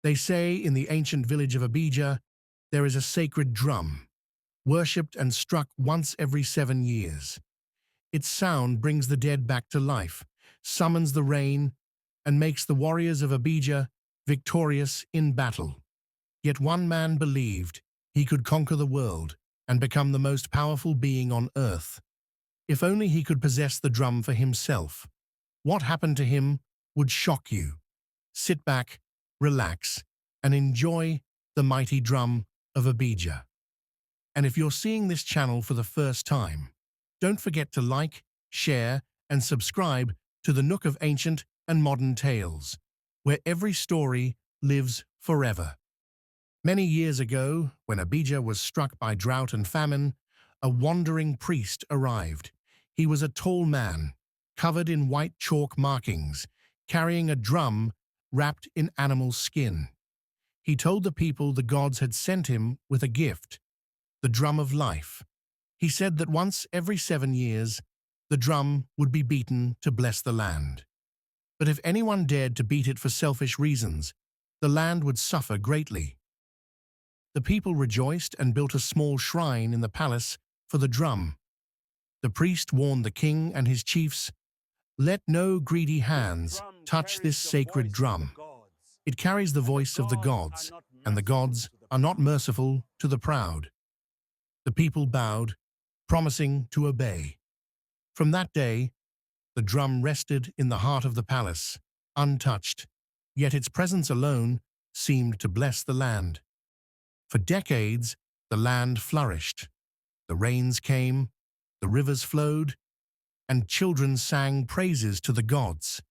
They say in the ancient village of Abija, there is a sacred drum, worshipped and struck once every 7 years. Its sound brings the dead back to life, summons the rain, and makes the warriors of Abija victorious in battle. Yet one man believed he could conquer the world and become the most powerful being on earth. If only he could possess the drum for himself. What happened to him would shock you. Sit back, relax, and enjoy the mighty drum of Abija. And if you're seeing this channel for the first time, don't forget to like, share, and subscribe to the Nook of Ancient and Modern Tales, where every story lives forever. Many years ago, when Abija was struck by drought and famine, a wandering priest arrived. He was a tall man, covered in white chalk markings, carrying a drum wrapped in animal skin. He told the people the gods had sent him with a gift, the drum of life. He said that once every 7 years, the drum would be beaten to bless the land. But if anyone dared to beat it for selfish reasons, the land would suffer greatly. The people rejoiced and built a small shrine in the palace for the drum. The priest warned the king and his chiefs, "Let no greedy hands touch this sacred drum. It carries the voice of the gods, and the gods are not merciful to the proud." The people bowed, promising to obey. From that day, the drum rested in the heart of the palace, untouched, yet its presence alone seemed to bless the land. For decades, the land flourished. The rains came, the rivers flowed, and children sang praises to the gods.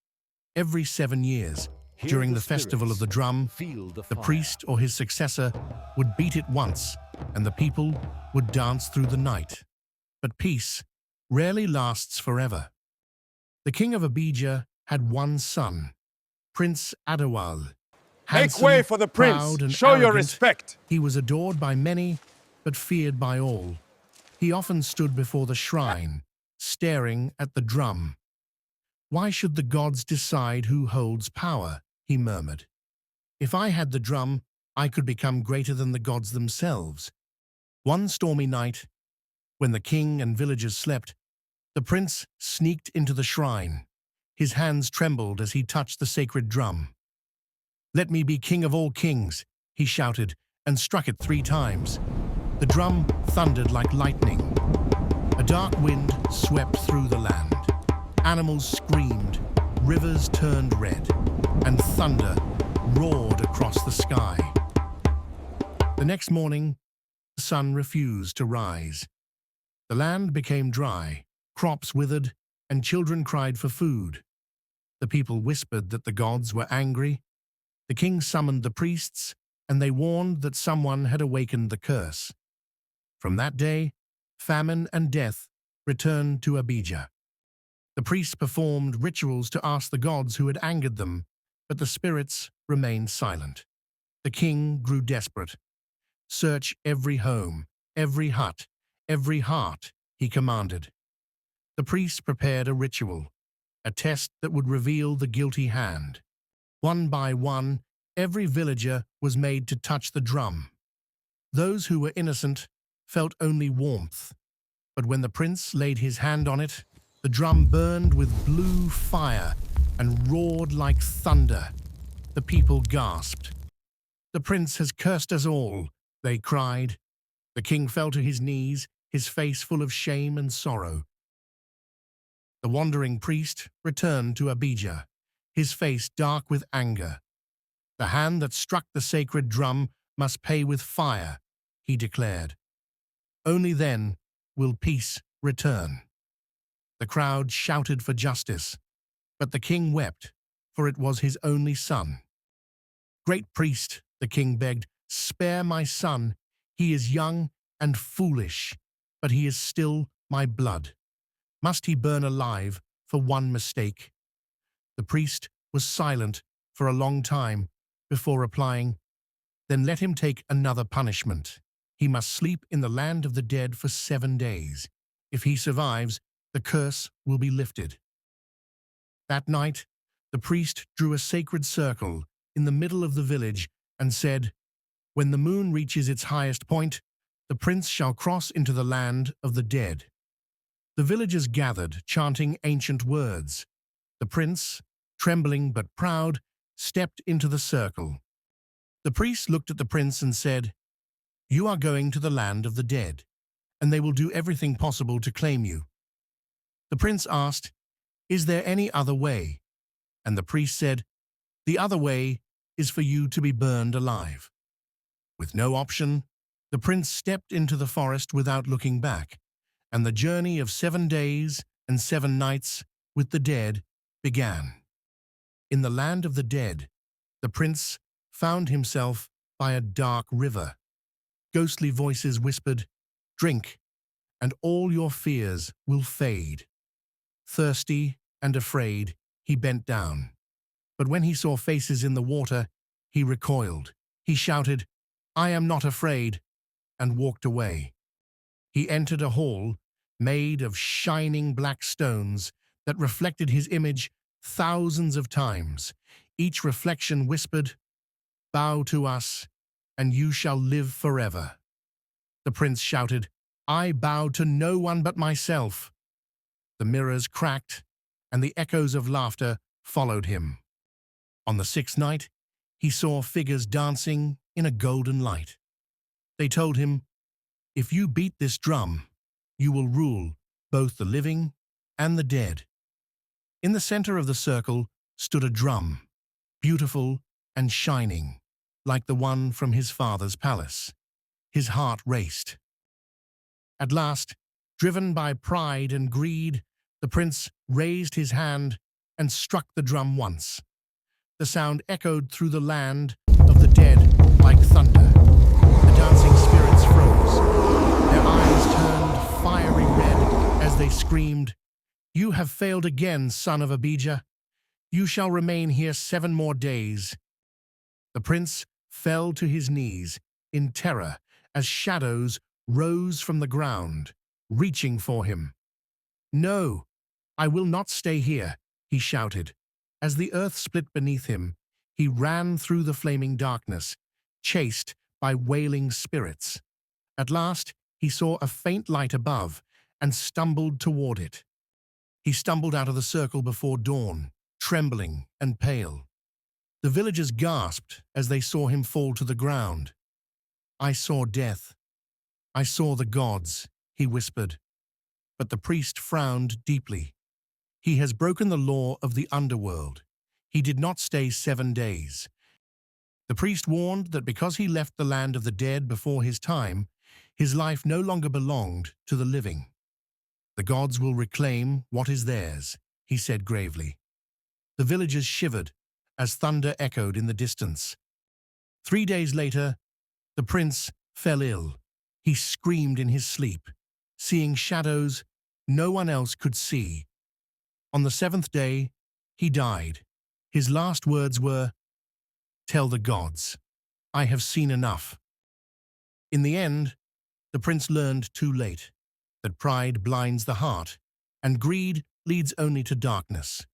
Every 7 years, during the festival of the drum, the priest or his successor would beat it once, and the people would dance through the night. But peace rarely lasts forever. The king of Abija had one son, Prince Adewale. Make way for the prince. Proud and Show your arrogant, respect. he was adored by many, but feared by all. He often stood before the shrine, staring at the drum. "Why should the gods decide who holds power?" he murmured. "If I had the drum, I could become greater than the gods themselves." One stormy night, when the king and villagers slept, the prince sneaked into the shrine. His hands trembled as he touched the sacred drum. "Let me be king of all kings," he shouted, and struck it 3 times. The drum thundered like lightning. A dark wind swept through the land. Animals screamed, rivers turned red, and thunder roared across the sky. The next morning, the sun refused to rise. The land became dry, crops withered, and children cried for food. The people whispered that the gods were angry. The king summoned the priests, and they warned that someone had awakened the curse. From that day, famine and death returned to Abija. The priests performed rituals to ask the gods who had angered them, but the spirits remained silent. The king grew desperate. "Search every home, every hut, every heart," he commanded. The priests prepared a ritual, a test that would reveal the guilty hand. One by one, every villager was made to touch the drum. Those who were innocent felt only warmth, but when the prince laid his hand on it, the drum burned with blue fire and roared like thunder. The people gasped. "The prince has cursed us all," they cried. The king fell to his knees, his face full of shame and sorrow. The wandering priest returned to Abija, his face dark with anger. "The hand that struck the sacred drum must pay with fire," he declared. "Only then will peace return." The crowd shouted for justice, but the king wept, for it was his only son. "Great priest," the king begged, "spare my son. He is young and foolish, but he is still my blood. Must he burn alive for one mistake?" The priest was silent for a long time before replying, "Then let him take another punishment. He must sleep in the land of the dead for 7 days. If he survives, the curse will be lifted." That night, the priest drew a sacred circle in the middle of the village and said, "When the moon reaches its highest point, the prince shall cross into the land of the dead." The villagers gathered, chanting ancient words. The prince, trembling but proud, stepped into the circle. The priest looked at the prince and said, "You are going to the land of the dead, and they will do everything possible to claim you." The prince asked, "Is there any other way?" And the priest said, "The other way is for you to be burned alive." With no option, the prince stepped into the forest without looking back, and the journey of 7 days and 7 nights with the dead began. In the land of the dead, the prince found himself by a dark river. Ghostly voices whispered, "Drink, and all your fears will fade." Thirsty and afraid, he bent down. But when he saw faces in the water, he recoiled. He shouted, "I am not afraid," and walked away. He entered a hall made of shining black stones that reflected his image thousands of times. Each reflection whispered, "Bow to us, and you shall live forever." The prince shouted, "I bow to no one but myself." The mirrors cracked, and the echoes of laughter followed him. On the 6th night, he saw figures dancing in a golden light. They told him, "If you beat this drum, you will rule both the living and the dead." In the center of the circle stood a drum, beautiful and shining, like the one from his father's palace. His heart raced. At last, driven by pride and greed, the prince raised his hand and struck the drum once. The sound echoed through the land of the dead like thunder. The dancing spirits froze. Their eyes turned fiery red as they screamed, "You have failed again, son of Abija. You shall remain here 7 more days." The prince fell to his knees in terror as shadows rose from the ground, reaching for him. "No, I will not stay here," he shouted. As the earth split beneath him, he ran through the flaming darkness, chased by wailing spirits. At last, he saw a faint light above and stumbled toward it. He stumbled out of the circle before dawn, trembling and pale. The villagers gasped as they saw him fall to the ground. "I saw death. I saw the gods," he whispered. But the priest frowned deeply. "He has broken the law of the underworld. He did not stay 7 days." The priest warned that because he left the land of the dead before his time, his life no longer belonged to the living. "The gods will reclaim what is theirs," he said gravely. The villagers shivered as thunder echoed in the distance. 3 days later, the prince fell ill. He screamed in his sleep, seeing shadows no one else could see. On the 7th day, he died. His last words were, "Tell the gods, I have seen enough." In the end, the prince learned too late that pride blinds the heart and greed leads only to darkness.